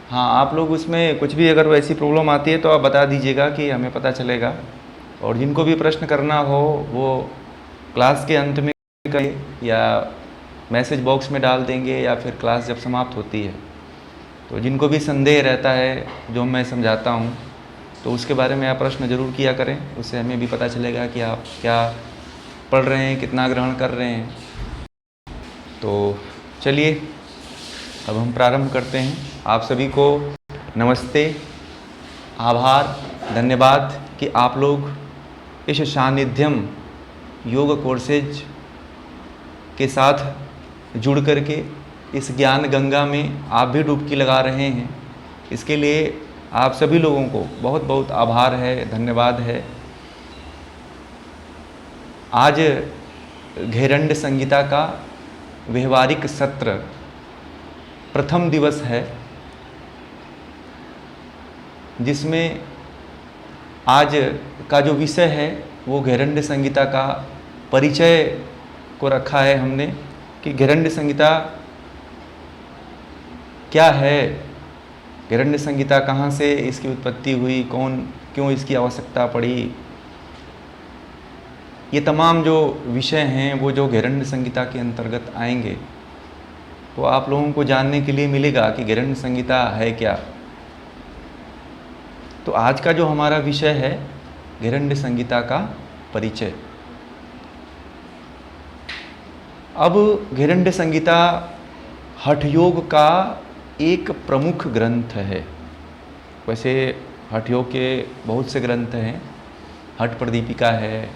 हाँ, आप लोग उसमें कुछ भी अगर वैसी प्रॉब्लम आती है तो आप बता दीजिएगा कि हमें पता चलेगा। और जिनको भी प्रश्न करना हो वो क्लास के अंत में करें या मैसेज बॉक्स में डाल देंगे या फिर क्लास जब समाप्त होती है। तो जिनको भी संदेह रहता है जो मैं समझाता हूँ तो उसके बारे में आप प्रश्न ज़रूर किया करें, उससे हमें भी पता चलेगा कि आप क्या पढ़ रहे हैं, कितना ग्रहण कर रहे हैं। तो चलिए अब हम प्रारंभ करते हैं। आप सभी को नमस्ते, आभार, धन्यवाद कि आप लोग इस सानिध्यम योग कोर्सेज के साथ जुड़ करके इस ज्ञान गंगा में आप भी डुबकी लगा रहे हैं। इसके लिए आप सभी लोगों को बहुत बहुत आभार है, धन्यवाद है। आज घेरंड संहिता का व्यवहारिक सत्र प्रथम दिवस है, जिसमें आज का जो विषय है वो घेरंड संहिता का परिचय को रखा है हमने कि घेरंड संहिता क्या है, घेरंड संहिता कहाँ से इसकी उत्पत्ति हुई, कौन क्यों इसकी आवश्यकता पड़ी। ये तमाम जो विषय हैं वो जो घेरंड संहिता के अंतर्गत आएंगे तो आप लोगों को जानने के लिए मिलेगा कि घेरंड संहिता है क्या। तो आज का जो हमारा विषय है घेरंड संहिता का परिचय। अब घेरंड संहिता हठ योग का एक प्रमुख ग्रंथ है। वैसे हठ योग के बहुत से ग्रंथ हैं, हठ प्रदीपिका है,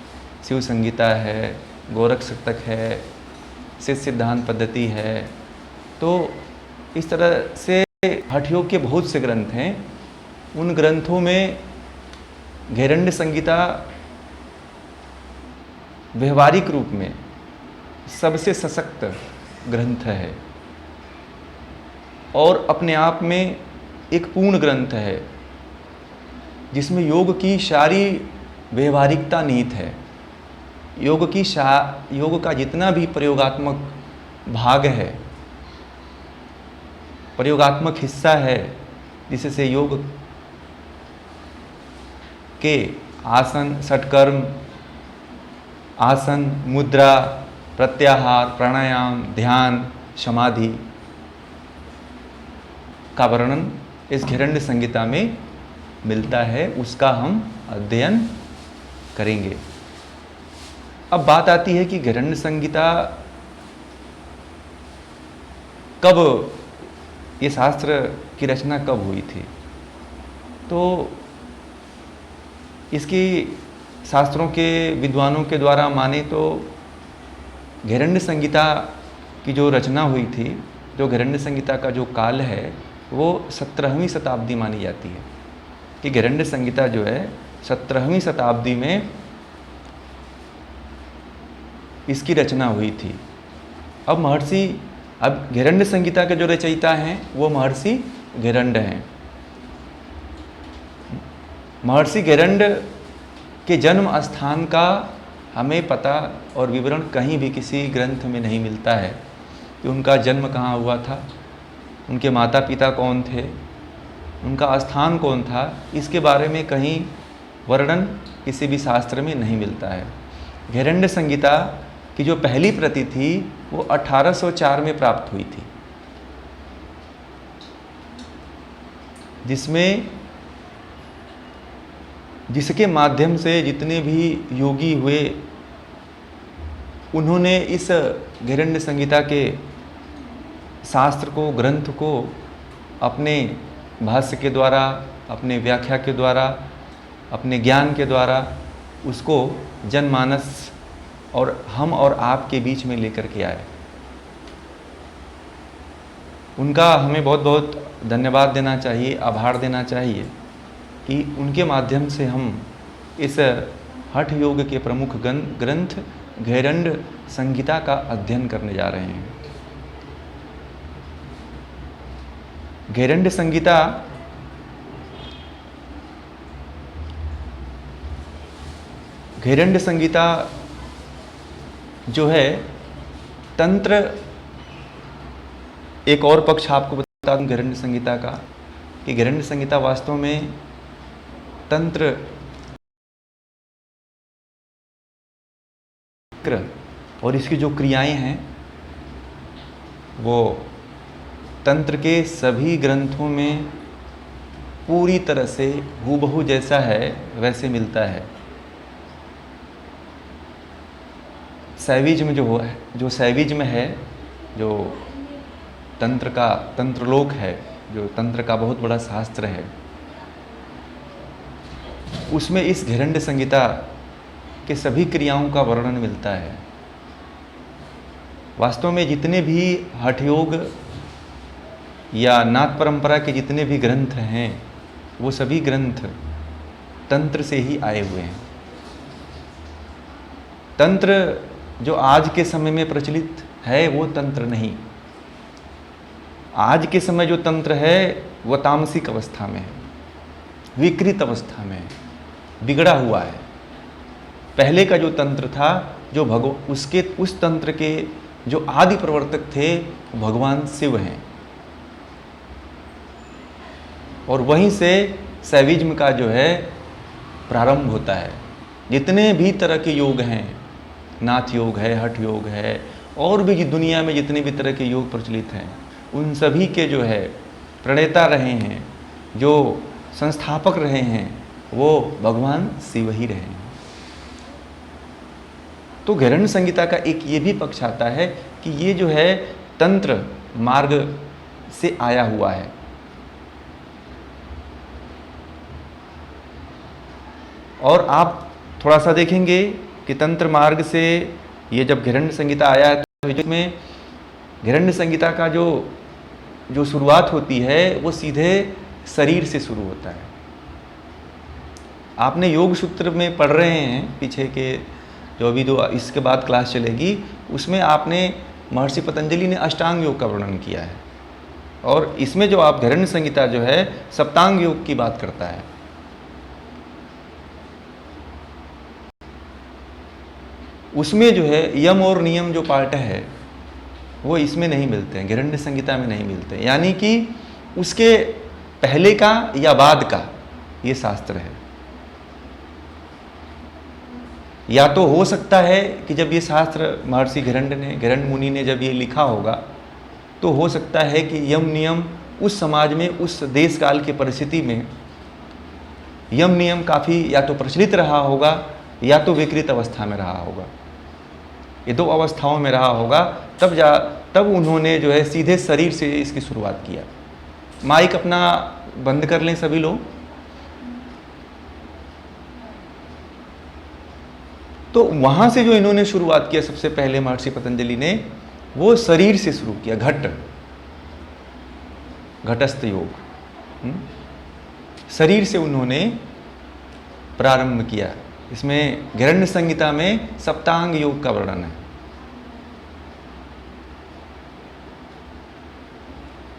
शिव संहिता है, गोरख शतक है, सिद्ध सिद्धांत पद्धति है। तो इस तरह से हठ योग के बहुत से ग्रंथ हैं। उन ग्रंथों में घेरंड संहिता व्यवहारिक रूप में सबसे सशक्त ग्रंथ है और अपने आप में एक पूर्ण ग्रंथ है जिसमें योग की सारी व्यवहारिकता निहित है। योग का जितना भी प्रयोगात्मक भाग है, प्रयोगात्मक हिस्सा है, जिससे योग के आसन, षटकर्म, आसन, मुद्रा, प्रत्याहार, प्राणायाम, ध्यान, समाधि का वर्णन इस घेरंड संहिता में मिलता है, उसका हम अध्ययन करेंगे। अब बात आती है कि घेरंड संहिता कब, ये शास्त्र की रचना कब हुई थी। तो इसकी शास्त्रों के विद्वानों के द्वारा माने तो घेरंड संहिता की जो रचना हुई थी, जो घेरंड संहिता का जो काल है वो 17वीं शताब्दी मानी जाती है कि घेरंड संहिता जो है 17वीं शताब्दी में इसकी रचना हुई थी। अब घेरंड संहिता के जो रचयिता हैं वो महर्षि घेरंड हैं। महर्षि घेरंड के जन्म स्थान का हमें पता और विवरण कहीं भी किसी ग्रंथ में नहीं मिलता है कि उनका जन्म कहाँ हुआ था, उनके माता पिता कौन थे, उनका स्थान कौन था। इसके बारे में कहीं वर्णन किसी भी शास्त्र में नहीं मिलता है। घेरंड संहिता की जो पहली प्रति थी वो 1804 में प्राप्त हुई थी, जिसके माध्यम से जितने भी योगी हुए उन्होंने इस घेरंड संहिता के शास्त्र को, ग्रंथ को अपने भाष्य के द्वारा, अपने व्याख्या के द्वारा, अपने ज्ञान के द्वारा उसको जनमानस और हम और आप के बीच में लेकर के आए। उनका हमें बहुत बहुत धन्यवाद देना चाहिए, आभार देना चाहिए कि उनके माध्यम से हम इस हठ योग के प्रमुख ग्रंथ घेरंड संहिता का अध्ययन करने जा रहे हैं। घेरंड संहिता जो है तंत्र, एक और पक्ष आपको बता दूं घेरंड संहिता का, कि घिरण्य संहिता वास्तव में तंत्र और इसकी जो क्रियाएं हैं वो तंत्र के सभी ग्रंथों में पूरी तरह से हूबहू जैसा है वैसे मिलता है। शैविज्म जो शैविज्म है, जो तंत्रलोक है, जो तंत्र का बहुत बड़ा शास्त्र है, उसमें इस घिरण्य संहिता के सभी क्रियाओं का वर्णन मिलता है। वास्तव में जितने भी हठयोग या नाथ परंपरा के जितने भी ग्रंथ हैं वो सभी ग्रंथ तंत्र से ही आए हुए हैं। तंत्र जो आज के समय में प्रचलित है वो तंत्र नहीं। आज के समय जो तंत्र है वो तामसिक अवस्था में है, विकृत अवस्था में है, बिगड़ा हुआ है। पहले का जो तंत्र था, जो उस तंत्र के जो आदि प्रवर्तक थे भगवान शिव हैं, और वहीं से शैविज्म का जो है प्रारंभ होता है। जितने भी तरह के योग हैं, नाथ योग है, हठ योग है, और भी दुनिया में जितने भी तरह के योग प्रचलित हैं, उन सभी के जो है प्रणेता रहे हैं, जो संस्थापक रहे हैं, वो भगवान शिव ही रहे हैं। तो घिरण्य संहिता का एक ये भी पक्ष आता है कि ये जो है तंत्र मार्ग से आया हुआ है। और आप थोड़ा सा देखेंगे कि तंत्र मार्ग से ये जब घिरण्य संहिता आया है तो इसमें घिरण्य संहिता का जो शुरुआत होती है वो सीधे शरीर से शुरू होता है। आपने योग सूत्र में पढ़ रहे हैं पीछे के, जो अभी जो इसके बाद क्लास चलेगी, उसमें आपने महर्षि पतंजलि ने अष्टांग योग का वर्णन किया है, और इसमें जो आप घिरण्य संहिता जो है सप्तांग योग की बात करता है। उसमें जो है यम और नियम जो पार्ट है वो इसमें नहीं मिलते हैं, घिरण्य संहिता में नहीं मिलते हैं। यानी कि उसके पहले का या बाद का ये शास्त्र है। या तो हो सकता है कि जब ये शास्त्र महर्षि घिरण्य मुनि ने जब ये लिखा होगा तो हो सकता है कि यम नियम उस समाज में, उस देश काल की परिस्थिति में यम नियम काफ़ी या तो प्रचलित रहा होगा या तो विकृत अवस्था में रहा होगा। ये दो अवस्थाओं में रहा होगा, तब उन्होंने जो है सीधे शरीर से इसकी शुरुआत किया। माइक अपना बंद कर लें सभी लोग। तो वहाँ से जो इन्होंने शुरुआत किया सबसे पहले महर्षि पतंजलि ने, वो शरीर से शुरू किया। घटस्थ योग, शरीर से उन्होंने प्रारंभ किया। इसमें घिरण्य संहिता में सप्तांग योग का वर्णन है।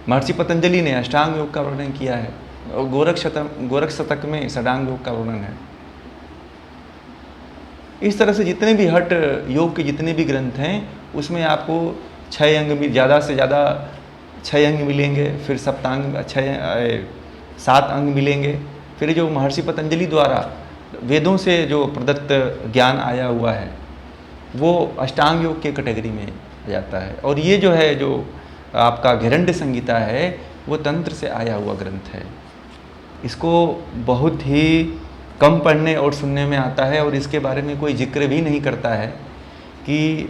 महर्षि पतंजलि ने अष्टांग योग का वर्णन किया है, और गोरख शतक में षडांग योग का वर्णन है। इस तरह से जितने भी हठ योग के जितने भी ग्रंथ हैं उसमें आपको 6 अंग में ज़्यादा से ज़्यादा 6 अंग मिलेंगे, फिर सप्तांग 7 अंग मिलेंगे। फिर जो महर्षि पतंजलि द्वारा वेदों से जो प्रदत्त ज्ञान आया हुआ है वो अष्टांग योग के कैटेगरी में आ जाता है। और ये जो है जो आपका घिरण्य संहिता है वो तंत्र से आया हुआ ग्रंथ है। इसको बहुत ही कम पढ़ने और सुनने में आता है, और इसके बारे में कोई जिक्र भी नहीं करता है कि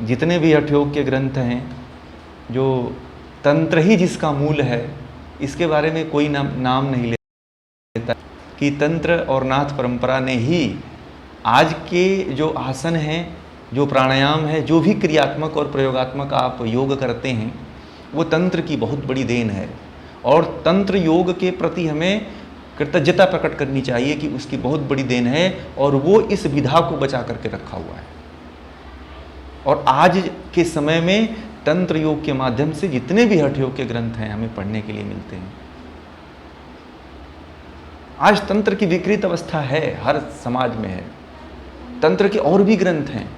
जितने भी हठयोग के ग्रंथ हैं, जो तंत्र ही जिसका मूल है, इसके बारे में कोई नाम नहीं लेता कि तंत्र और नाथ परंपरा ने ही आज के जो आसन हैं, जो प्राणायाम है, जो भी क्रियात्मक और प्रयोगात्मक आप योग करते हैं, वो तंत्र की बहुत बड़ी देन है। और तंत्र योग के प्रति हमें कृतज्ञता प्रकट करनी चाहिए कि उसकी बहुत बड़ी देन है, और वो इस विधा को बचा करके रखा हुआ है। और आज के समय में तंत्र योग के माध्यम से जितने भी हठ योग के ग्रंथ हैं हमें पढ़ने के लिए मिलते हैं। आज तंत्र की विकृत अवस्था है, हर समाज में है। तंत्र के और भी ग्रंथ हैं,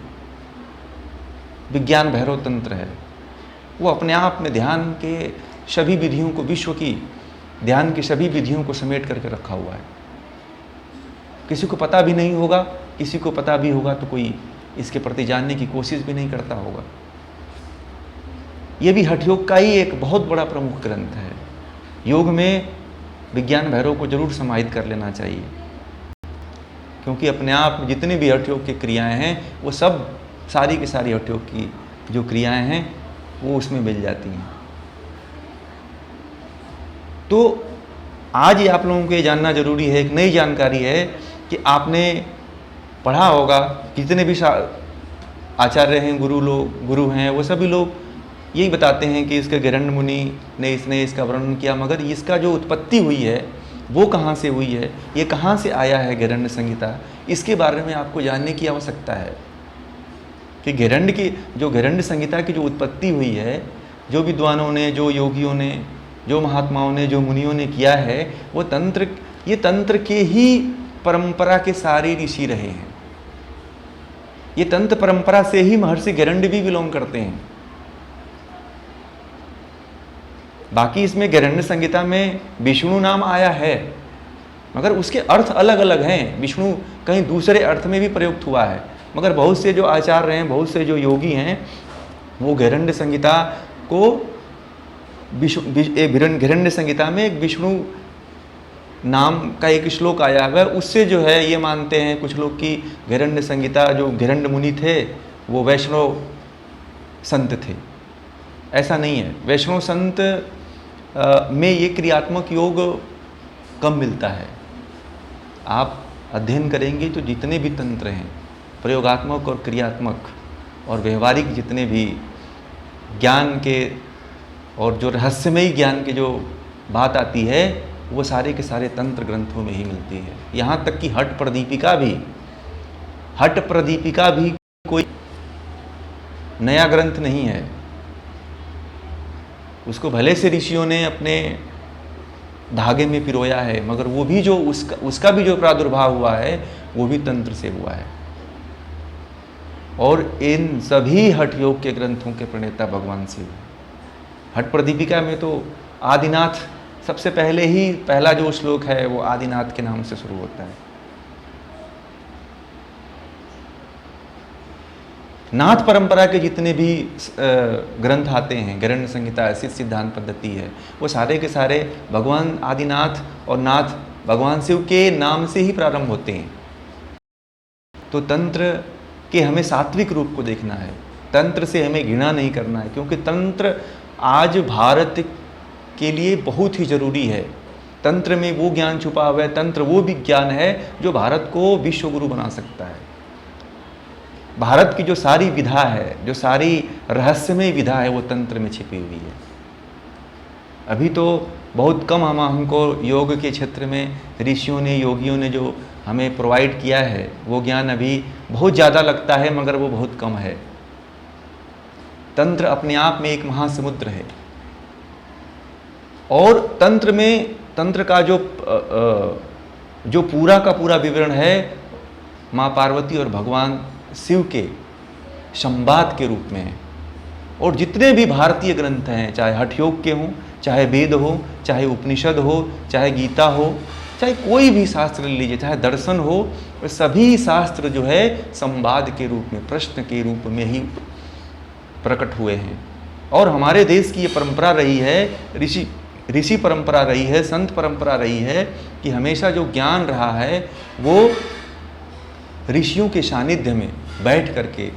विज्ञान भैरव तंत्र है, वो अपने आप में ध्यान के सभी विधियों को, विश्व की ध्यान की सभी विधियों को समेट करके रखा हुआ है। किसी को पता भी नहीं होगा, किसी को पता भी होगा तो कोई इसके प्रति जानने की कोशिश भी नहीं करता होगा। ये भी हठ योग का ही एक बहुत बड़ा प्रमुख ग्रंथ है। योग में विज्ञान भैरव को जरूर समाहित कर लेना चाहिए, क्योंकि अपने आप में जितने भी हठ योग की क्रियाएं हैं वो सब सारी की सारी हठ योग की जो क्रियाएं हैं वो उसमें मिल जाती हैं। तो आज ये आप लोगों को ये जानना जरूरी है, एक नई जानकारी है कि आपने पढ़ा होगा, जितने भी आचार्य हैं, गुरु हैं, वो सभी लोग यही बताते हैं कि इसके गिरण्य मुनि ने इसका वर्णन किया, मगर इसका जो उत्पत्ति हुई है वो कहाँ से हुई है, ये कहाँ से आया है गिरण्य संहिता, इसके बारे में आपको जानने की आवश्यकता है कि गिरण्य संहिता की जो उत्पत्ति हुई है, जो विद्वानों ने, जो योगियों ने, जो महात्माओं ने, जो मुनियों ने किया है, वो ये तंत्र के ही परंपरा के सारे ऋषि रहे हैं। ये तंत्र परंपरा से ही महर्षि गिरण्य भी बिलोंग करते हैं। बाकी इसमें गिरण्य संहिता में विष्णु नाम आया है, मगर उसके अर्थ अलग अलग हैं। विष्णु कहीं दूसरे अर्थ में भी प्रयुक्त हुआ है, मगर बहुत से जो आचार्य हैं, बहुत से जो योगी हैं, वो गिरण्य संहिता को गिरण्य संहिता में एक विष्णु नाम का एक श्लोक आया है, उससे जो है ये मानते हैं कुछ लोग कि गिरण्य संहिता, जो गिरण्य मुनि थे वो वैष्णव संत थे। ऐसा नहीं है। वैष्णव संत में ये क्रियात्मक योग कम मिलता है। आप अध्ययन करेंगे तो जितने भी तंत्र हैं, प्रयोगात्मक और क्रियात्मक और व्यवहारिक जितने भी ज्ञान के और जो रहस्यमयी ज्ञान की जो बात आती है, वो सारे के सारे तंत्र ग्रंथों में ही मिलती है। यहाँ तक कि हठ प्रदीपिका भी कोई नया ग्रंथ नहीं है। उसको भले से ऋषियों ने अपने धागे में पिरोया है, मगर वो भी जो उसका भी जो प्रादुर्भाव हुआ है वो भी तंत्र से हुआ है। और इन सभी हठ योग के ग्रंथों के प्रणेता भगवान शिव। हठ प्रदीपिका में तो आदिनाथ सबसे पहला जो श्लोक है वो आदिनाथ के नाम से शुरू होता है। नाथ परंपरा के जितने भी ग्रंथ आते हैं, गिरण्य संहिता, सिद्धांत पद्धति है, वो सारे के सारे भगवान आदिनाथ और नाथ भगवान शिव के नाम से ही प्रारंभ होते हैं। तो तंत्र के हमें सात्विक रूप को देखना है, तंत्र से हमें घृणा नहीं करना है, क्योंकि तंत्र आज भारत के लिए बहुत ही जरूरी है। तंत्र में वो ज्ञान छुपा हुआ है, तंत्र वो विज्ञान है जो भारत को विश्व गुरु बना सकता है। भारत की जो सारी विधा है, जो सारी रहस्यमय विधा है, वो तंत्र में छिपी हुई है। अभी तो बहुत कम हमको योग के क्षेत्र में ऋषियों ने, योगियों ने जो हमें प्रोवाइड किया है, वो ज्ञान अभी बहुत ज़्यादा लगता है, मगर वो बहुत कम है। तंत्र अपने आप में एक महासमुद्र है, और तंत्र का जो पूरा का पूरा विवरण है माँ पार्वती और भगवान शिव के संवाद के रूप में है। और जितने भी भारतीय ग्रंथ हैं, चाहे हठ योग के हों, चाहे वेद हो, चाहे उपनिषद हो, चाहे गीता हो, चाहे कोई भी शास्त्र ले लीजिए, चाहे दर्शन हो, सभी शास्त्र जो है संवाद के रूप में, प्रश्न के रूप में ही प्रकट हुए हैं। और हमारे देश की ये परंपरा रही है, ऋषि परंपरा रही है, संत परंपरा रही है कि हमेशा जो ज्ञान रहा है वो ऋषियों के सानिध्य में बैठ करके,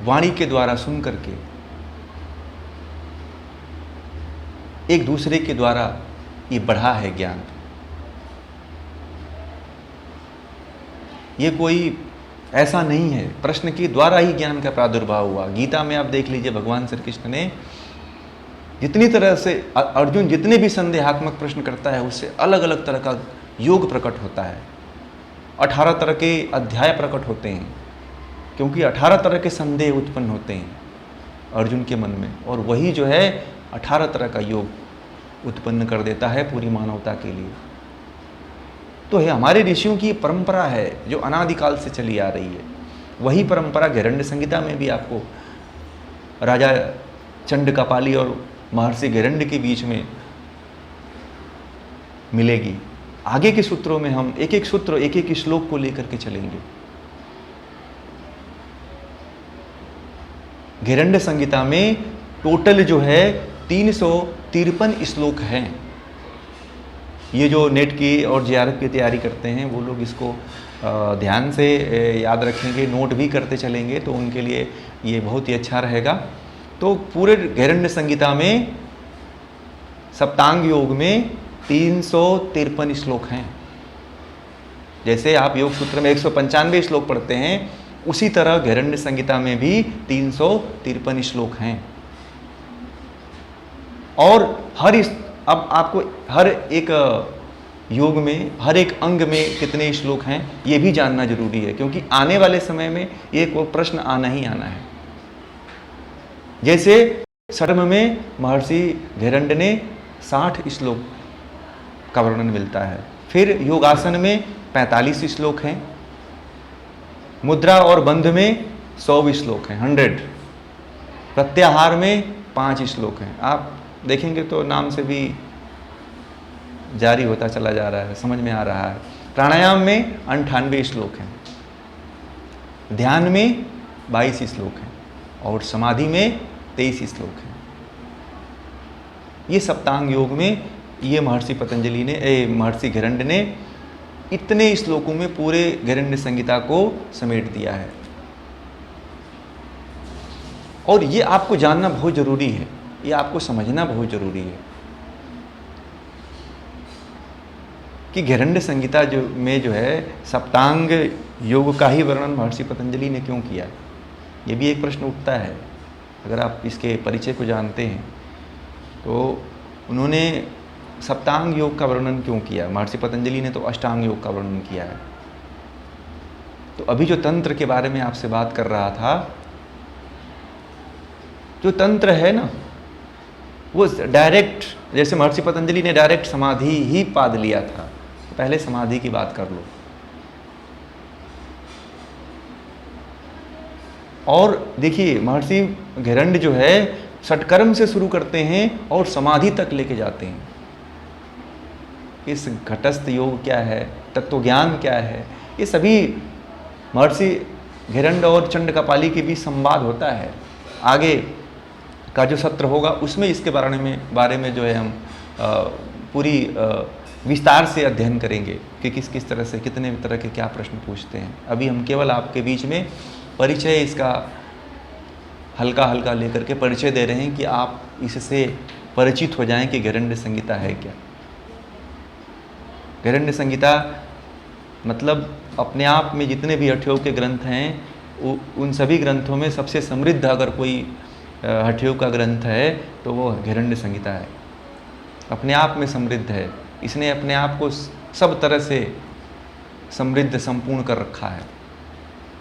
वाणी के द्वारा सुन करके, एक दूसरे के द्वारा ये बढ़ा है ज्ञान। ये कोई ऐसा नहीं है, प्रश्न के द्वारा ही ज्ञान का प्रादुर्भाव हुआ। गीता में आप देख लीजिए, भगवान श्री कृष्ण ने जितनी तरह से अर्जुन जितने भी संदेहात्मक प्रश्न करता है, उससे अलग अलग तरह का योग प्रकट होता है। 18 तरह के अध्याय प्रकट होते हैं, क्योंकि 18 तरह के संदेह उत्पन्न होते हैं अर्जुन के मन में, और वही जो है 18 तरह का योग उत्पन्न कर देता है पूरी मानवता के लिए। तो है हमारे ऋषियों की परंपरा है जो अनादिकाल से चली आ रही है। वही परंपरा गिरण्य संहिता में भी आपको राजा चंड कपाली और महर्षि गिरण्य के बीच में मिलेगी। आगे के सूत्रों में हम एक एक सूत्र, एक एक श्लोक को लेकर के चलेंगे। घेरंड संहिता में टोटल जो है 353 श्लोक हैं। ये जो नेट की और जेआरएफ की तैयारी करते हैं वो लोग इसको ध्यान से याद रखेंगे, नोट भी करते चलेंगे, तो उनके लिए ये बहुत ही अच्छा रहेगा। तो पूरे घेरंड संहिता में सप्तांग योग में 353 श्लोक हैं। जैसे आप योग सूत्र में 195 श्लोक पढ़ते हैं, उसी तरह घेरंड संहिता में भी 353 श्लोक हैं। और अब आपको हर एक योग में, हर एक अंग में कितने श्लोक हैं ये भी जानना जरूरी है, क्योंकि आने वाले समय में ये कोई प्रश्न आना ही आना है। जैसे षट्कर्म में महर्षि घेरंड ने 60 श्लोक का वर्णन मिलता है। फिर योगासन में 45 श्लोक हैं। मुद्रा और बंध में 100 श्लोक हैं, 100। प्रत्याहार में 5 श्लोक हैं। आप देखेंगे तो नाम से भी जारी होता चला जा रहा है, समझ में आ रहा है। प्राणायाम में 98 श्लोक हैं। ध्यान में 22 श्लोक हैं और समाधि में 23 श्लोक हैं। ये सप्तांग योग में ये महर्षि पतंजलि ने, महर्षि घेरंड ने इतने श्लोकों में पूरे घेरंड संहिता को समेट दिया है। और ये आपको जानना बहुत जरूरी है, ये आपको समझना बहुत जरूरी है कि घेरंड संहिता जो है सप्तांग योग का ही वर्णन महर्षि पतंजलि ने क्यों किया। ये भी एक प्रश्न उठता है। अगर आप इसके परिचय को जानते हैं तो उन्होंने सप्तांग योग का वर्णन क्यों किया। महर्षि पतंजलि ने तो अष्टांग योग का वर्णन किया है। तो अभी जो तंत्र के बारे में आपसे बात कर रहा था, जो तंत्र है ना, वो डायरेक्ट, जैसे महर्षि पतंजलि ने डायरेक्ट समाधि ही पाद लिया था, तो पहले समाधि की बात कर लो। और देखिए महर्षि घेरंड जो है षट्कर्म से शुरू करते हैं और समाधि तक लेके जाते हैं। इस घटस्थ योग क्या है, तत्व ज्ञान क्या है, ये सभी महर्षि घेरंड और चंडकापाली के बीच संवाद होता है। आगे का जो सत्र होगा उसमें इसके बारे में जो है हम पूरी विस्तार से अध्ययन करेंगे कि किस किस तरह से, कितने तरह के क्या प्रश्न पूछते हैं। अभी हम केवल आपके बीच में परिचय इसका हल्का हल्का लेकर के परिचय दे रहे हैं कि आप इससे परिचित हो जाएं कि घेरंड संहिता है क्या। घेरंड संहिता मतलब अपने आप में जितने भी हठयोग के ग्रंथ हैं उन सभी ग्रंथों में सबसे समृद्ध अगर कोई हठयोग का ग्रंथ है तो वो घेरंड संहिता है। अपने आप में समृद्ध है, इसने अपने आप को सब तरह से समृद्ध संपूर्ण कर रखा है।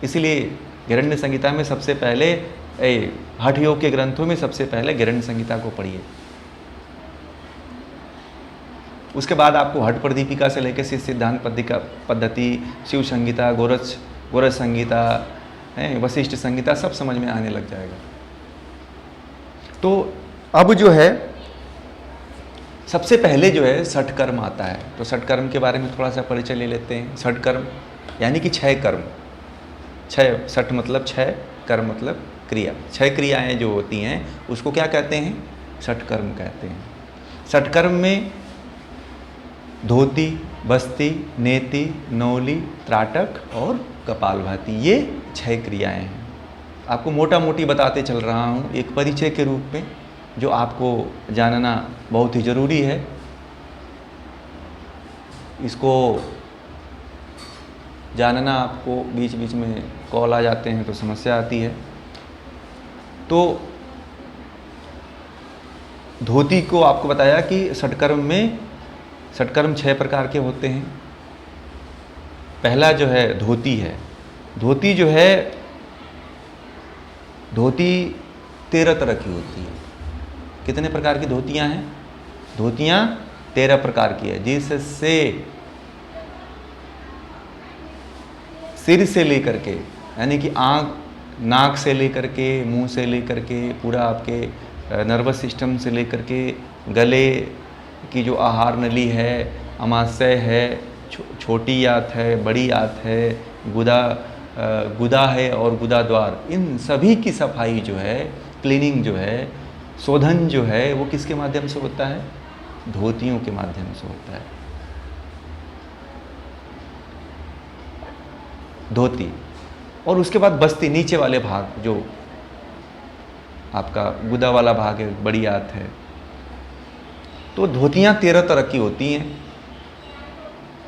इसलिए घेरंड संहिता में सबसे पहले, हठयोग के ग्रंथों में सबसे पहले घेरंड संहिता को पढ़िए। उसके बाद आपको हठ प्रदीपिका से लेकर सिद्धांत पद्धति, शिव संहिता, गोरज संहिता, वशिष्ठ संहिता सब समझ में आने लग जाएगा। तो अब जो है सबसे पहले जो है षट्कर्म आता है। तो षट्कर्म के बारे में थोड़ा सा परिचय ले लेते हैं। षट्कर्म यानी कि 6 कर्म। 6, षट मतलब 6, कर्म मतलब क्रिया। 6 क्रियाएं जो होती हैं उसको क्या कहते हैं, षट्कर्म कहते हैं। षट्कर्म में धोती, बस्ती, नेति, नौली, त्राटक और कपालभाति, ये 6 क्रियाएं हैं। आपको मोटा मोटी बताते चल रहा हूँ एक परिचय के रूप में, जो आपको जानना बहुत ही ज़रूरी है। इसको जानना, आपको बीच बीच में कॉल आ जाते हैं तो समस्या आती है। तो धोती को आपको बताया कि षट्कर्म में, षट्कर्म 6 प्रकार के होते हैं। पहला जो है धोती है। धोती जो है, धोती 13 तरह की होती है। कितने प्रकार की धोतियां हैं? धोतियां 13 प्रकार की है, जिससे सिर से लेकर के, यानी कि आँख, नाक से लेकर के, मुंह से लेकर के, पूरा आपके नर्वस सिस्टम से लेकर के, गले की जो आहार नली है, अमाशय है, छोटी आत है, बड़ी आत है, गुदा है और गुदा द्वार, इन सभी की सफाई जो है, क्लीनिंग जो है, शोधन जो है, वो किसके माध्यम से होता है? धोतियों के माध्यम से होता है। धोती, और उसके बाद बस्ती, नीचे वाले भाग जो आपका गुदा वाला भाग है, बड़ी आत है। तो धोतियाँ 13 तरह की होती हैं।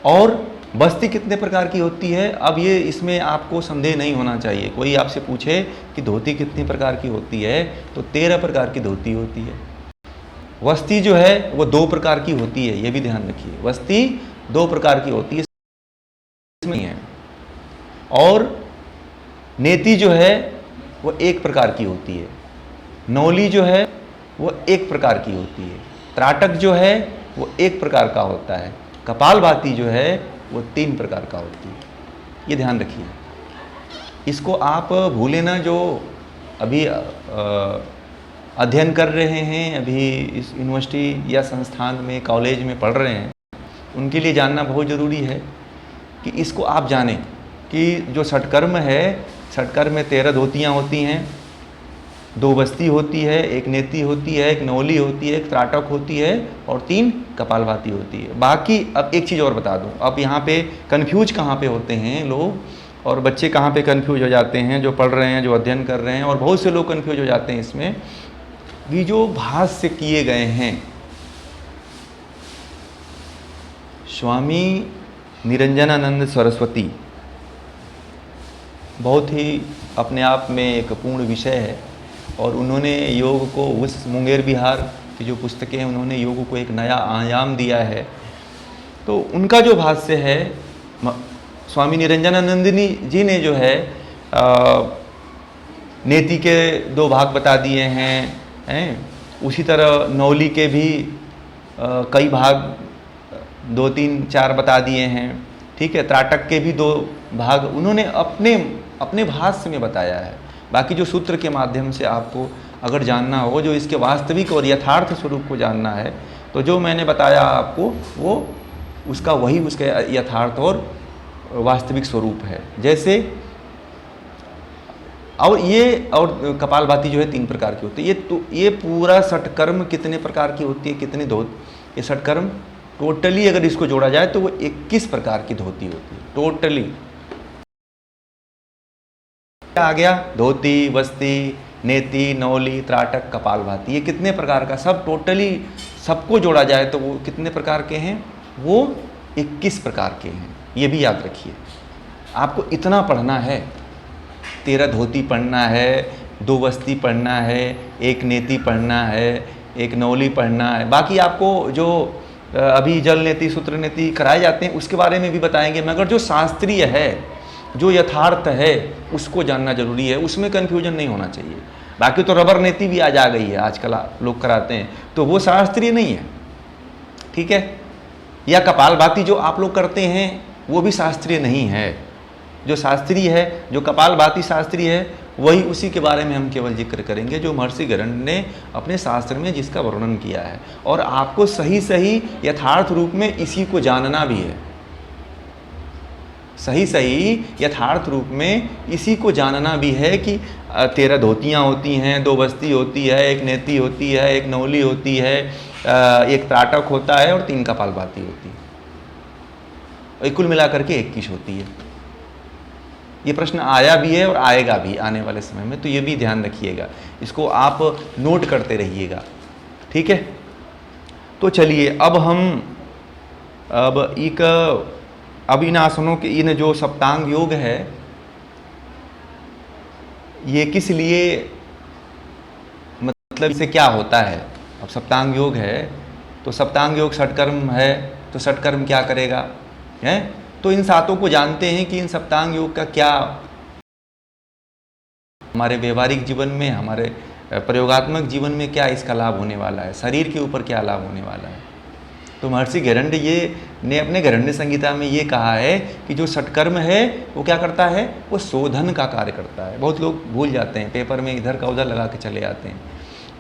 और बस्ती कितने प्रकार की होती है? अब ये इसमें आपको संदेह नहीं होना चाहिए। कोई आपसे पूछे कि धोती कितनी प्रकार की होती है, तो 13 प्रकार की धोती होती है। वस्ती जो है वो 2 प्रकार की होती है, ये भी ध्यान रखिए। वस्ती 2 प्रकार की होती है, इसमें है। और नेति जो है वो 1 प्रकार की होती है। नौली जो है वो 1 प्रकार की होती है। त्राटक जो है वो 1 प्रकार का होता है। कपालभाति जो है वो 3 प्रकार का होती है। ये ध्यान रखिए, इसको आप भूले ना। जो अभी अध्ययन कर रहे हैं, अभी इस यूनिवर्सिटी या संस्थान में, कॉलेज में पढ़ रहे हैं, उनके लिए जानना बहुत ज़रूरी है कि इसको आप जानें कि जो षटकर्म है, षटकर्म में 13 धोतियाँ होती हैं, 2 बस्ती होती है, 1 नेति होती है, 1 नौली होती है, 1 त्राटक होती है और 3 कपालभाति होती है। बाकी अब एक चीज़ और बता दूं, अब यहाँ पे कन्फ्यूज कहाँ पे होते हैं लोग, और बच्चे कहाँ पे कन्फ्यूज हो जाते हैं, जो पढ़ रहे हैं, जो अध्ययन कर रहे हैं, और बहुत से लोग कन्फ्यूज हो जाते हैं इसमें कि जो भाष्य किए गए हैं स्वामी निरंजनानंद सरस्वती, बहुत ही अपने आप में एक पूर्ण विषय है। और उन्होंने योग को, उस मुंगेर बिहार की जो पुस्तकें हैं, उन्होंने योग को एक नया आयाम दिया है। तो उनका जो भाष्य है, स्वामी निरंजनानंद जी ने जो है नेति के 2 भाग बता दिए हैं। उसी तरह नौली के भी कई भाग 2, 3, 4 बता दिए हैं। ठीक है, त्राटक के भी 2 भाग उन्होंने अपने भाष्य में बताया है। बाकी जो सूत्र के माध्यम से आपको अगर जानना हो, जो इसके वास्तविक और यथार्थ स्वरूप को जानना है, तो जो मैंने बताया आपको वो उसका वही उसका यथार्थ और वास्तविक स्वरूप है। जैसे और कपालभाति जो है 3 प्रकार की होती है। ये पूरा षटकर्म कितने प्रकार की होती है, कितने ये षटकर्म टोटली अगर इसको जोड़ा जाए तो वो 21 प्रकार की धोती होती है। टोटली आ गया, धोती, बस्ती, नेति, नौली, त्राटक, कपालभाति, ये कितने प्रकार का, सब टोटली सबको जोड़ा जाए तो वो कितने प्रकार के हैं? वो 21 प्रकार के हैं। ये भी याद रखिए, आपको इतना पढ़ना है। 13 धोती पढ़ना है, 2 बस्ती पढ़ना है, 1 नेति पढ़ना है, 1 नौली पढ़ना है। बाकी आपको जो अभी जल नेति, सूत्र नेति कराए जाते हैं उसके बारे में भी बताएंगे, मगर जो शास्त्रीय है, जो यथार्थ है, उसको जानना जरूरी है। उसमें कन्फ्यूजन नहीं होना चाहिए। बाकी तो रबर नीति भी आज आ गई है, आजकल लोग कराते हैं, तो वो शास्त्रीय नहीं है। ठीक है, या कपालभाति जो आप लोग करते हैं वो भी शास्त्रीय नहीं है। जो शास्त्रीय है, जो कपालभाति शास्त्रीय है, वही उसी के बारे में हम केवल जिक्र करेंगे जो महर्षि गरुड़ ने अपने शास्त्र में जिसका वर्णन किया है। और आपको सही सही यथार्थ रूप में इसी को जानना भी है। सही सही यथार्थ रूप में इसी को जानना भी है कि 13 धोतियाँ होती हैं, 2 बस्ती होती है, 1 नेति होती है, 1 नौली होती है, 1 त्राटक होता है और 3 कपालभाति होती है। और कुल मिलाकर के 21 होती है। ये प्रश्न आया भी है और आएगा भी आने वाले समय में, तो ये भी ध्यान रखिएगा, इसको आप नोट करते रहिएगा। ठीक है, तो चलिए अब इन आसनों के, इन जो सप्तांग योग है, ये किस लिए, मतलब इससे क्या होता है। अब सप्तांग योग है तो सप्तांग योग षटकर्म है, तो षटकर्म क्या करेगा है। तो इन 7 को जानते हैं कि इन सप्तांग योग का क्या हमारे व्यवहारिक जीवन में, हमारे प्रयोगात्मक जीवन में क्या इसका लाभ होने वाला है, शरीर के ऊपर क्या लाभ होने वाला है। तो महर्षि गरुड़ ने अपने गरुड़ संहिता में ये कहा है कि जो षटकर्म है वो क्या करता है, वो शोधन का कार्य करता है। बहुत लोग भूल जाते हैं, पेपर में इधर का उधर लगा के चले आते हैं।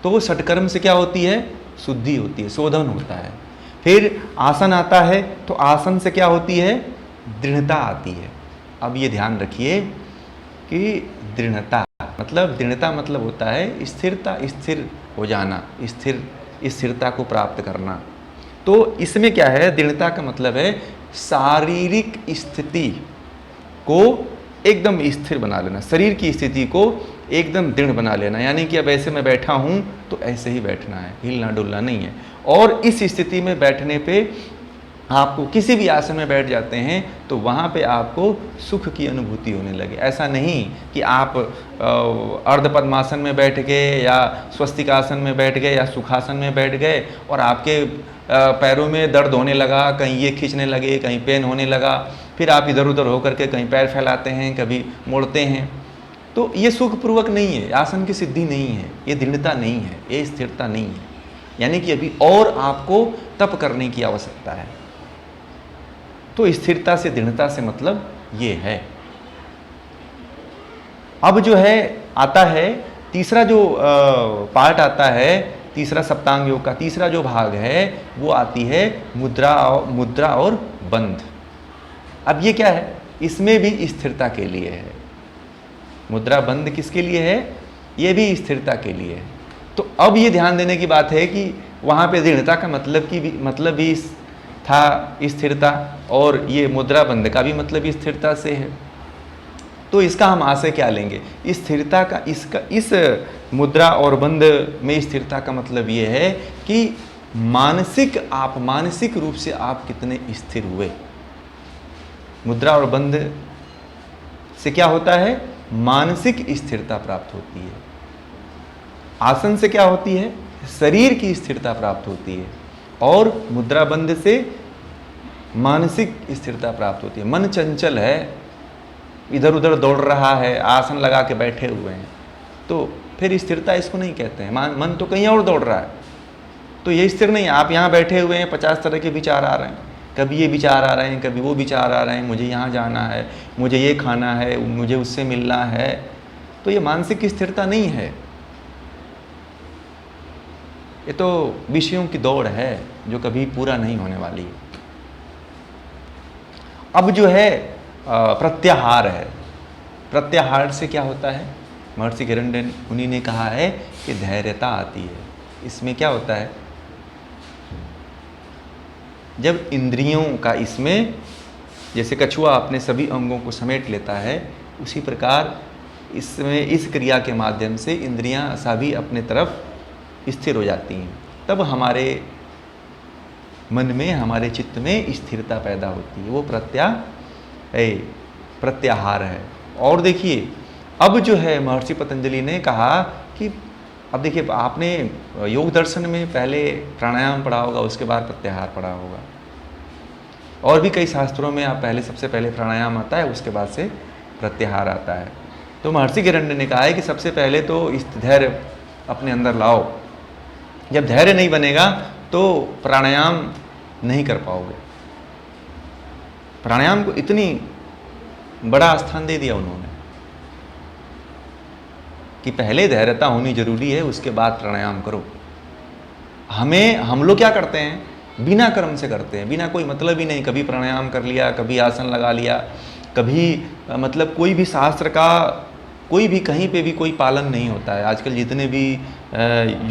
तो वो षटकर्म से क्या होती है, शुद्धि होती है, शोधन होता है। फिर आसन आता है, तो आसन से क्या होती है? दृढ़ता आती है। अब ये ध्यान रखिए कि दृढ़ता मतलब होता है स्थिरता, स्थिर हो जाना, स्थिरता को प्राप्त करना। तो इसमें क्या है? दृढ़ता का मतलब है शारीरिक स्थिति को एकदम स्थिर बना लेना, शरीर की स्थिति को एकदम दृढ़ बना लेना। यानी कि अब ऐसे मैं बैठा हूँ तो ऐसे ही बैठना है, हिलना डुलना नहीं है। और इस स्थिति में बैठने पे आपको किसी भी आसन में बैठ जाते हैं तो वहाँ पे आपको सुख की अनुभूति होने लगे। ऐसा नहीं कि आप अर्ध पद्मासन में बैठ गए या स्वस्तिक आसन में बैठ गए या सुखासन में बैठ गए और आपके पैरों में दर्द होने लगा, कहीं ये खींचने लगे, कहीं पेन होने लगा, फिर आप इधर उधर होकर के कहीं पैर फैलाते हैं, कभी मोड़ते हैं। तो ये सुखपूर्वक नहीं है, आसन की सिद्धि नहीं है, ये दृढ़ता नहीं है, ये स्थिरता नहीं है। यानी कि अभी और आपको तप करने की आवश्यकता है। तो स्थिरता से दृढ़ता से मतलब ये है। अब जो है आता है तीसरा जो पार्ट आता है, तीसरा सप्तांग योग का तीसरा जो भाग है वो आती है मुद्रा और बंध। अब ये क्या है? इसमें भी स्थिरता के लिए है। मुद्रा बंध किसके लिए है? ये भी स्थिरता के लिए है। तो अब ये ध्यान देने की बात है कि वहाँ पे दृढ़ता का मतलब भी था स्थिरता, और ये मुद्रा बंध का भी मतलब स्थिरता से है। तो इसका हम आशय क्या लेंगे? स्थिरता का इस मुद्रा और बंध में स्थिरता का मतलब ये है कि मानसिक रूप से आप कितने स्थिर हुए। मुद्रा और बंध से क्या होता है? मानसिक स्थिरता प्राप्त होती है। आसन से क्या होती है? शरीर की स्थिरता प्राप्त होती है। और मुद्रा बंध से मानसिक स्थिरता प्राप्त होती है। मन चंचल है, इधर उधर दौड़ रहा है, आसन लगा के बैठे हुए हैं, तो फिर स्थिरता इसको नहीं कहते हैं। मन तो कहीं और दौड़ रहा है, तो ये स्थिर नहीं है। आप यहाँ बैठे हुए हैं, 50 तरह के विचार आ रहे हैं, कभी ये विचार आ रहे हैं, कभी वो विचार आ रहे हैं, मुझे यहाँ जाना है, मुझे ये खाना है, मुझे उससे मिलना है, तो ये मानसिक स्थिरता नहीं है। ये तो विषयों की दौड़ है जो कभी पूरा नहीं होने वाली है। अब जो है प्रत्याहार है। प्रत्याहार से क्या होता है? महर्षि हिरण्य मुनि ने कहा है कि धैर्यता आती है। इसमें क्या होता है? जब इंद्रियों का, इसमें जैसे कछुआ अपने सभी अंगों को समेट लेता है, उसी प्रकार इसमें इस क्रिया के माध्यम से इंद्रियां सभी अपने तरफ स्थिर हो जाती हैं। तब हमारे मन में, हमारे चित्त में स्थिरता पैदा होती है। वो प्रत्याहार है। और देखिए अब जो है महर्षि पतंजलि ने कहा कि अब देखिए, आपने योग दर्शन में पहले प्राणायाम पढ़ा होगा, उसके बाद प्रत्याहार पढ़ा होगा, और भी कई शास्त्रों में आप सबसे पहले प्राणायाम आता है, उसके बाद से प्रत्याहार आता है। तो महर्षि हिरण्य ने कहा है कि सबसे पहले तो धैर्य अपने अंदर लाओ। जब धैर्य नहीं बनेगा तो प्राणायाम नहीं कर पाओगे। प्राणायाम को इतनी बड़ा स्थान दे दिया उन्होंने कि पहले धैर्यता होनी जरूरी है, उसके बाद प्राणायाम करो। हम लोग क्या करते हैं? बिना कर्म से करते हैं, बिना कोई मतलब ही नहीं, कभी प्राणायाम कर लिया, कभी आसन लगा लिया, कभी मतलब कोई भी शास्त्र का कोई भी कहीं पे भी कोई पालन नहीं होता है। आजकल जितने भी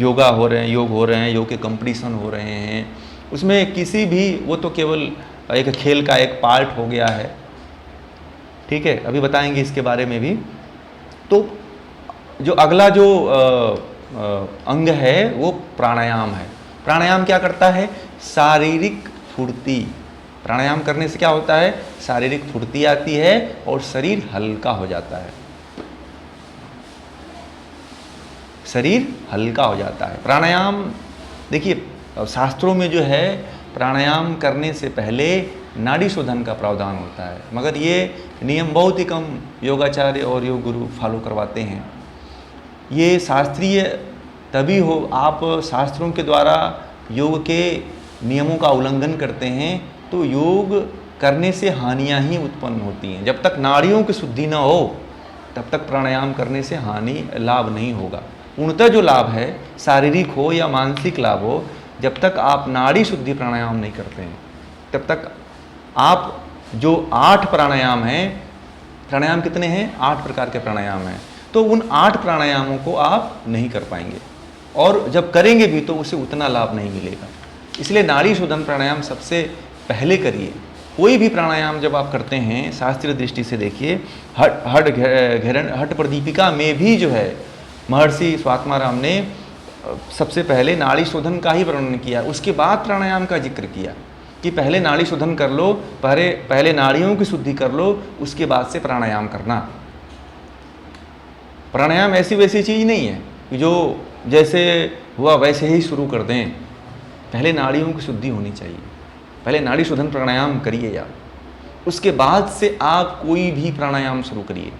योगा हो रहे हैं, योग हो रहे हैं, योग के कंपटीशन हो रहे हैं, उसमें किसी भी, वो तो केवल एक खेल का एक पार्ट हो गया है। ठीक है, अभी बताएंगे इसके बारे में भी। तो जो अगला जो अंग है वो प्राणायाम है। प्राणायाम क्या करता है? शारीरिक फुर्ती। प्राणायाम करने से क्या होता है? शारीरिक फुर्ती आती है और शरीर हल्का हो जाता है। शरीर हल्का हो जाता है। प्राणायाम देखिए, शास्त्रों में जो है प्राणायाम करने से पहले नाड़ी शोधन का प्रावधान होता है, मगर ये नियम बहुत ही कम योगाचार्य और योग गुरु फॉलो करवाते हैं। ये शास्त्रीय तभी हो, आप शास्त्रों के द्वारा योग के नियमों का उल्लंघन करते हैं तो योग करने से हानियां ही उत्पन्न होती हैं। जब तक नाड़ियों की शुद्धि न हो तब तक प्राणायाम करने से लाभ नहीं होगा। पूर्णतः जो लाभ है, शारीरिक हो या मानसिक लाभ हो, जब तक आप नाड़ी शुद्धि प्राणायाम नहीं करते हैं, तब तक आप जो 8 प्राणायाम हैं, प्राणायाम कितने हैं? 8 प्रकार के प्राणायाम हैं, तो उन 8 प्राणायामों को आप नहीं कर पाएंगे, और जब करेंगे भी तो उसे उतना लाभ नहीं मिलेगा। इसलिए नाड़ी शोधन प्राणायाम सबसे पहले करिए। कोई भी प्राणायाम जब आप करते हैं शास्त्रीय दृष्टि से देखिए, हठ प्रदीपिका में भी जो है महर्षि स्वात्माराम ने सबसे पहले नाड़ी शोधन का ही वर्णन किया, उसके बाद प्राणायाम का जिक्र किया कि पहले नाड़ी शोधन कर लो, पहले नाड़ियों की शुद्धि कर लो, उसके बाद से प्राणायाम करना। प्राणायाम ऐसी वैसी चीज़ नहीं है कि जो जैसे हुआ वैसे ही शुरू कर दें। पहले नाड़ियों की शुद्धि होनी चाहिए, पहले नाड़ी शोधन प्राणायाम करिए आप, उसके बाद से आप कोई भी प्राणायाम शुरू करिए।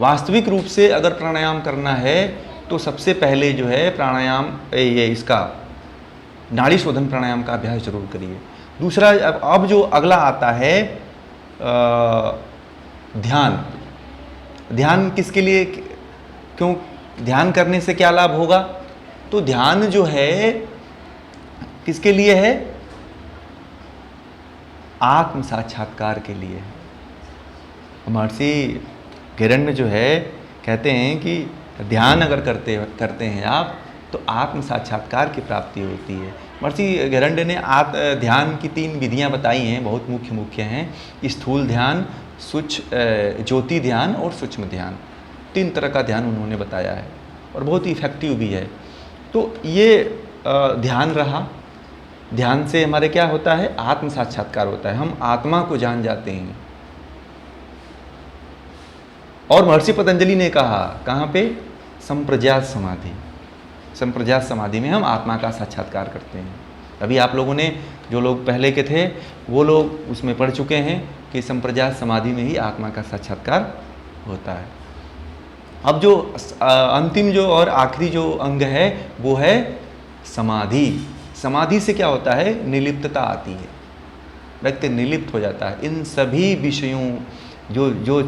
वास्तविक रूप से अगर प्राणायाम करना है तो सबसे पहले जो है प्राणायाम ये इसका नाड़ी शोधन प्राणायाम का अभ्यास जरूर करिए। दूसरा, अब जो अगला आता है ध्यान। ध्यान किसके लिए, क्यों ध्यान करने से क्या लाभ होगा? तो ध्यान जो है किसके लिए है? आत्म साक्षात्कार के लिए है। महर्षि हिरण्य जो है कहते हैं कि ध्यान अगर करते हैं आप तो आत्म साक्षात्कार की प्राप्ति होती है। महर्षि हिरण्य ने ध्यान की 3 विधियां बताई हैं, बहुत मुख्य हैं। स्थूल ध्यान, ज्योति ध्यान और सूक्ष्म ध्यान। 3 तरह का ध्यान उन्होंने बताया है और बहुत ही इफेक्टिव भी है। तो ये ध्यान रहा। ध्यान से हमारे क्या होता है? आत्म साक्षात्कार होता है, हम आत्मा को जान जाते हैं। और महर्षि पतंजलि ने कहा, कहाँ पे? संप्रज्ञात समाधि। संप्रज्ञात समाधि में हम आत्मा का साक्षात्कार करते हैं। अभी आप लोगों ने, जो लोग पहले के थे वो लोग उसमें पढ़ चुके हैं कि संप्रज्ञात समाधि में ही आत्मा का साक्षात्कार होता है। अब जो अंतिम जो और आखिरी जो अंग है वो है समाधि। समाधि से क्या होता है? निर्लिप्तता आती है, व्यक्ति निर्लिप्त हो जाता है इन सभी विषयों। जो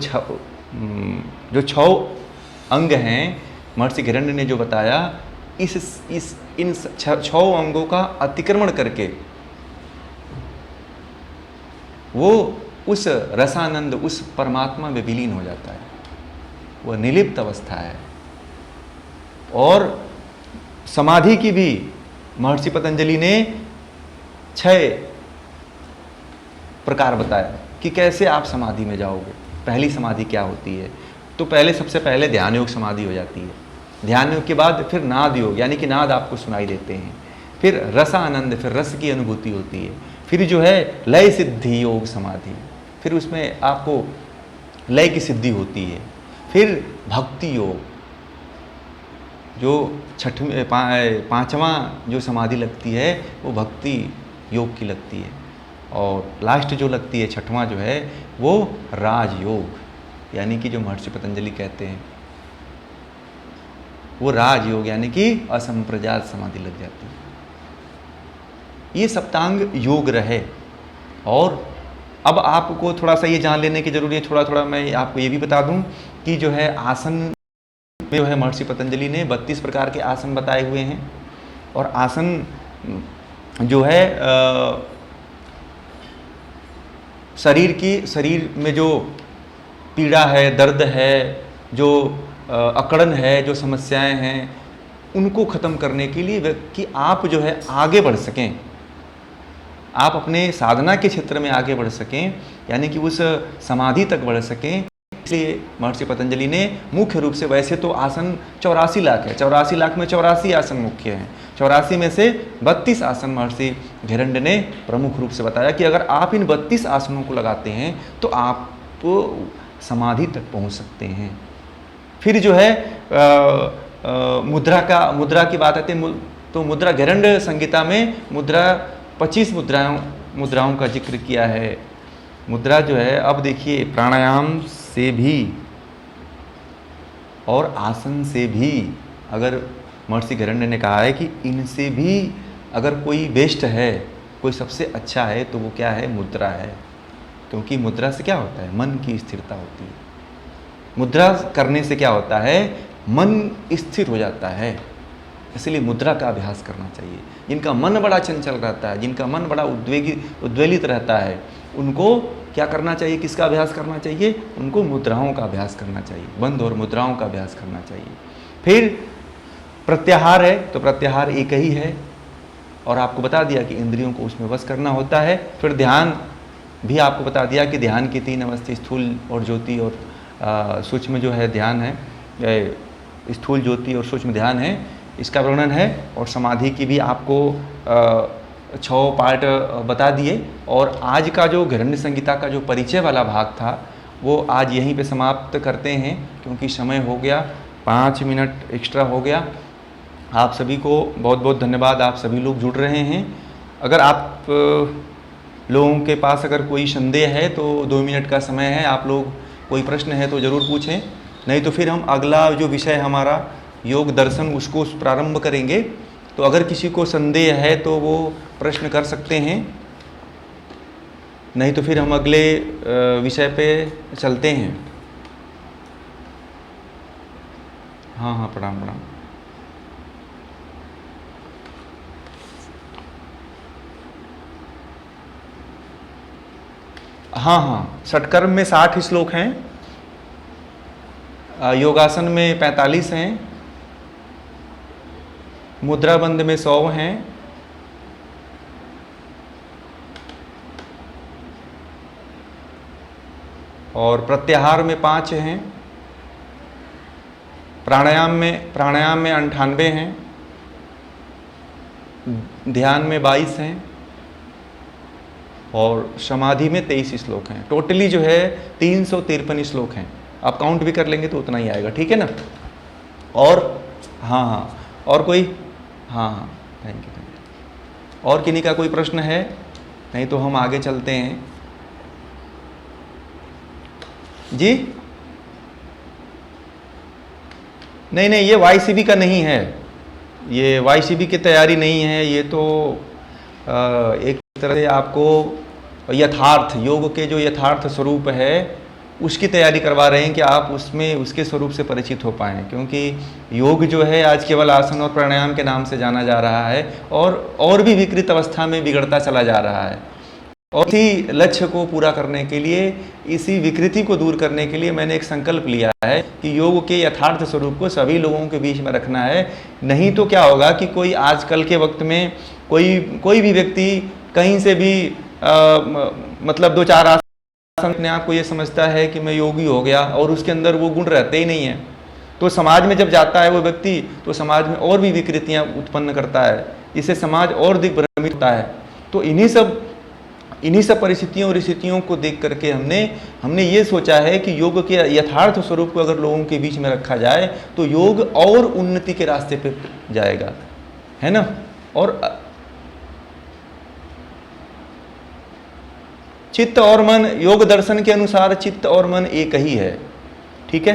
6 अंग हैं महर्षि हिरण्य ने जो बताया, इन 6 अंगों का अतिक्रमण करके वो उस रसानंद, उस परमात्मा में विलीन हो जाता है, वह निर्लिप्त अवस्था है। और समाधि की भी महर्षि पतंजलि ने 6 प्रकार बताया कि कैसे आप समाधि में जाओगे। पहली समाधि क्या होती है? तो सबसे पहले ध्यान योग समाधि हो जाती है। ध्यान योग के बाद फिर नाद योग, यानी कि नाद आपको सुनाई देते हैं। फिर रसानंद, फिर रस की अनुभूति होती है। फिर जो है लय सिद्धि योग समाधि, फिर उसमें आपको लय की सिद्धि होती है। फिर भक्ति योग, जो 5वां जो समाधि लगती है वो भक्ति योग की लगती है। और लास्ट जो लगती है 6वां जो है वो राजयोग, यानी कि जो महर्षि पतंजलि कहते हैं वो राजयोग, यानी कि असंप्रज्ञात समाधि लग जाती है। ये सप्तांग योग रहे। और अब आपको थोड़ा सा ये जान लेने की जरूरी है, थोड़ा मैं आपको ये भी बता दूं कि जो है आसन में जो है महर्षि पतंजलि ने 32 प्रकार के आसन बताए हुए हैं। और आसन जो है शरीर में जो पीड़ा है, दर्द है, जो अकड़न है, जो समस्याएं हैं, उनको ख़त्म करने के लिए कि आप जो है आगे बढ़ सकें, आप अपने साधना के क्षेत्र में आगे बढ़ सकें, यानी कि उस समाधि तक बढ़ सकें। इसलिए महर्षि पतंजलि ने मुख्य रूप से, वैसे तो आसन 84 लाख है, 84 लाख में 84 आसन मुख्य हैं, 84 में से 32 आसन महर्षि हिरण्य ने प्रमुख रूप से बताया कि अगर आप इन 32 आसनों को लगाते हैं तो आप समाधि तक पहुंच सकते हैं। फिर जो है मुद्रा की बात आती है, तो मुद्रा हिरण्य संहिता में 25 मुद्राओं का जिक्र किया है। मुद्रा जो है, अब देखिए, प्राणायाम से भी और आसन से भी, अगर महर्षि हिरण्य ने कहा है कि इनसे भी अगर कोई बेस्ट है, कोई सबसे अच्छा है, तो वो क्या है? मुद्रा है। क्योंकि मुद्रा से क्या होता है? मन की स्थिरता होती है। मुद्रा करने से क्या होता है? मन स्थिर हो जाता है। इसलिए मुद्रा का अभ्यास करना चाहिए। जिनका मन बड़ा चंचल रहता है, जिनका मन बड़ा उद्वेलित रहता है, उनको क्या करना चाहिए, किसका अभ्यास करना चाहिए? उनको मुद्राओं का अभ्यास करना चाहिए, बंध और मुद्राओं का अभ्यास करना चाहिए। फिर प्रत्याहार है, तो प्रत्याहार एक ही है और आपको बता दिया कि इंद्रियों को उसमें वश करना होता है। फिर ध्यान भी आपको बता दिया कि ध्यान की 3 अवस्था, स्थूल और ज्योति और सूक्ष्म जो है ध्यान है, स्थूल ज्योति और सूक्ष्म ध्यान है, इसका वर्णन है। और समाधि की भी आपको 6 पार्ट बता दिए। और आज का जो हिरण्य संहिता का जो परिचय वाला भाग था वो आज यहीं पे समाप्त करते हैं, क्योंकि समय हो गया, 5 मिनट एक्स्ट्रा हो गया। आप सभी को बहुत बहुत धन्यवाद, आप सभी लोग जुड़ रहे हैं। अगर आप लोगों के पास अगर कोई संदेह है तो 2 मिनट का समय है, आप लोग कोई प्रश्न है तो ज़रूर पूछें, नहीं तो फिर हम अगला जो विषय हमारा योग दर्शन उसको प्रारंभ करेंगे। तो अगर किसी को संदेह है तो वो प्रश्न कर सकते हैं, नहीं तो फिर हम अगले विषय पे चलते हैं। हाँ हाँ, प्रणाम प्रणाम। हाँ हाँ, षटकर्म में 60 श्लोक हैं, योगासन में 45 हैं, मुद्राबंध में 100 हैं, और प्रत्याहार में 5 हैं, प्राणायाम में 98 हैं, ध्यान में 22 हैं और समाधि में 23 श्लोक हैं। टोटली जो है 353 श्लोक हैं। आप काउंट भी कर लेंगे तो उतना ही आएगा, ठीक है ना? और हाँ हाँ, और कोई? हाँ हाँ, थैंक यू। और किन्हीं का कोई प्रश्न है? नहीं तो हम आगे चलते हैं जी। नहीं नहीं, ये YCB का नहीं है, ये YCB की तैयारी नहीं है, ये तो एक तरह से आपको यथार्थ योग के जो यथार्थ स्वरूप है उसकी तैयारी करवा रहे हैं कि आप उसमें उसके स्वरूप से परिचित हो पाएँ। क्योंकि योग जो है आज केवल आसन और प्राणायाम के नाम से जाना जा रहा है और भी विकृत अवस्था में बिगड़ता चला जा रहा है। और इसी लक्ष्य को पूरा करने के लिए, इसी विकृति को दूर करने के लिए मैंने एक संकल्प लिया है कि योग के यथार्थ स्वरूप को सभी लोगों के बीच में रखना है। नहीं तो क्या होगा कि कोई आजकल के वक्त में कोई भी व्यक्ति कहीं से भी मतलब 2-4 आसन अपने आप को ये समझता है कि मैं योगी हो गया और उसके अंदर वो गुण रहते ही नहीं है। तो समाज में जब जाता है वो व्यक्ति, तो समाज में और भी विकृतियाँ उत्पन्न करता है, इससे समाज और दिग्भ्रमित होता है। तो इन्हीं सब परिस्थितियों और स्थितियों को देख करके हमने ये सोचा है कि योग के यथार्थ स्वरूप को अगर लोगों के बीच में रखा जाए तो योग और उन्नति के रास्ते पे जाएगा, है ना? और चित्त और मन, योग दर्शन के अनुसार चित्त और मन एक ही है, ठीक है?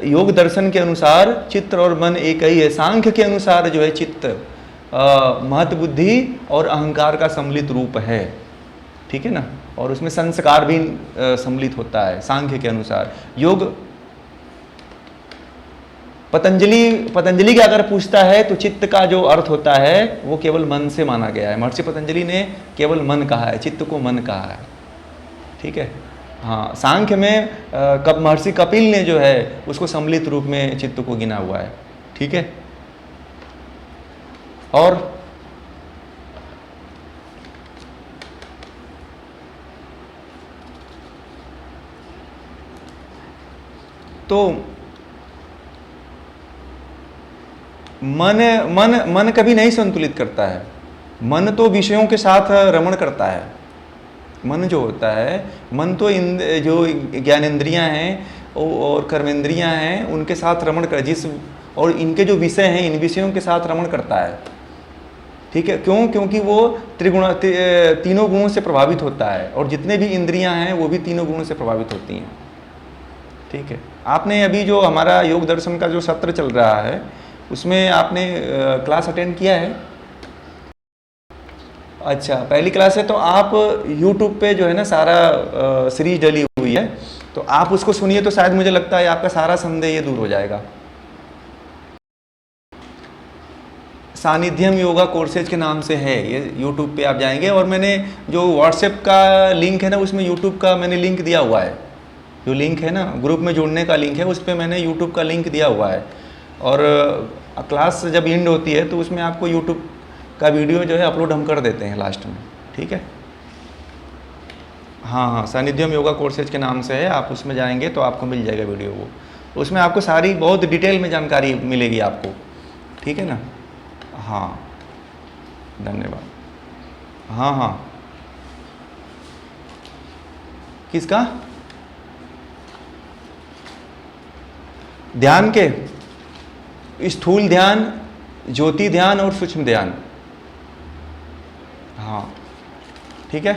योग दर्शन के अनुसार चित्त और मन एक ही है। सांख्य के अनुसार जो है चित्त महत बुद्धि और अहंकार का सम्मिलित रूप है, ठीक है ना? और उसमें संस्कार भी सम्मिलित होता है सांख्य के अनुसार। योग पतंजलि का अगर पूछता है तो चित्त का जो अर्थ होता है वो केवल मन से माना गया है। महर्षि पतंजलि ने केवल मन कहा है, चित्त को मन कहा है, ठीक है? हाँ, सांख्य में महर्षि कपिल ने जो है उसको सम्मिलित रूप में चित्त को गिना हुआ है, ठीक है? और तो मन कभी नहीं संतुलित करता है। मन तो विषयों के साथ रमण करता है। मन जो होता है, मन तो जो ज्ञानेंद्रियां हैं और कर्मेंद्रियां हैं उनके साथ रमण कर और इनके जो विषय हैं इन विषयों के साथ रमण करता है, ठीक है? क्यों? क्योंकि वो तीनों गुणों से प्रभावित होता है और जितने भी इंद्रियां हैं वो भी तीनों गुणों से प्रभावित होती हैं, ठीक है? आपने अभी जो हमारा योग दर्शन का जो सत्र चल रहा है उसमें आपने क्लास अटेंड किया है? अच्छा, पहली क्लास है तो आप YouTube पे जो है ना सारा सीरीज डली हुई है, तो आप उसको सुनिए तो शायद मुझे लगता है आपका सारा संदेह ये दूर हो जाएगा। सानिध्यम योगा कोर्सेज के नाम से है, ये यूट्यूब पे आप जाएंगे और मैंने जो व्हाट्सएप का लिंक है ना उसमें यूट्यूब का मैंने लिंक दिया हुआ है, जो लिंक है ना ग्रुप में जुड़ने का लिंक है उस पर मैंने यूट्यूब का लिंक दिया हुआ है। और क्लास जब एंड होती है तो उसमें आपको यूट्यूब का वीडियो जो है अपलोड हम कर देते हैं लास्ट में, ठीक है। हाँ हाँ, सानिध्यम योगा कोर्सेज के नाम से है, आप उसमें जाएंगे तो आपको मिल जाएगा वीडियो, वो उसमें आपको सारी बहुत डिटेल में जानकारी मिलेगी आपको, ठीक है ना। हाँ धन्यवाद। हाँ हाँ, किसका? ध्यान के, स्थूल ध्यान, ज्योति ध्यान और सूक्ष्म ध्यान। हाँ ठीक है।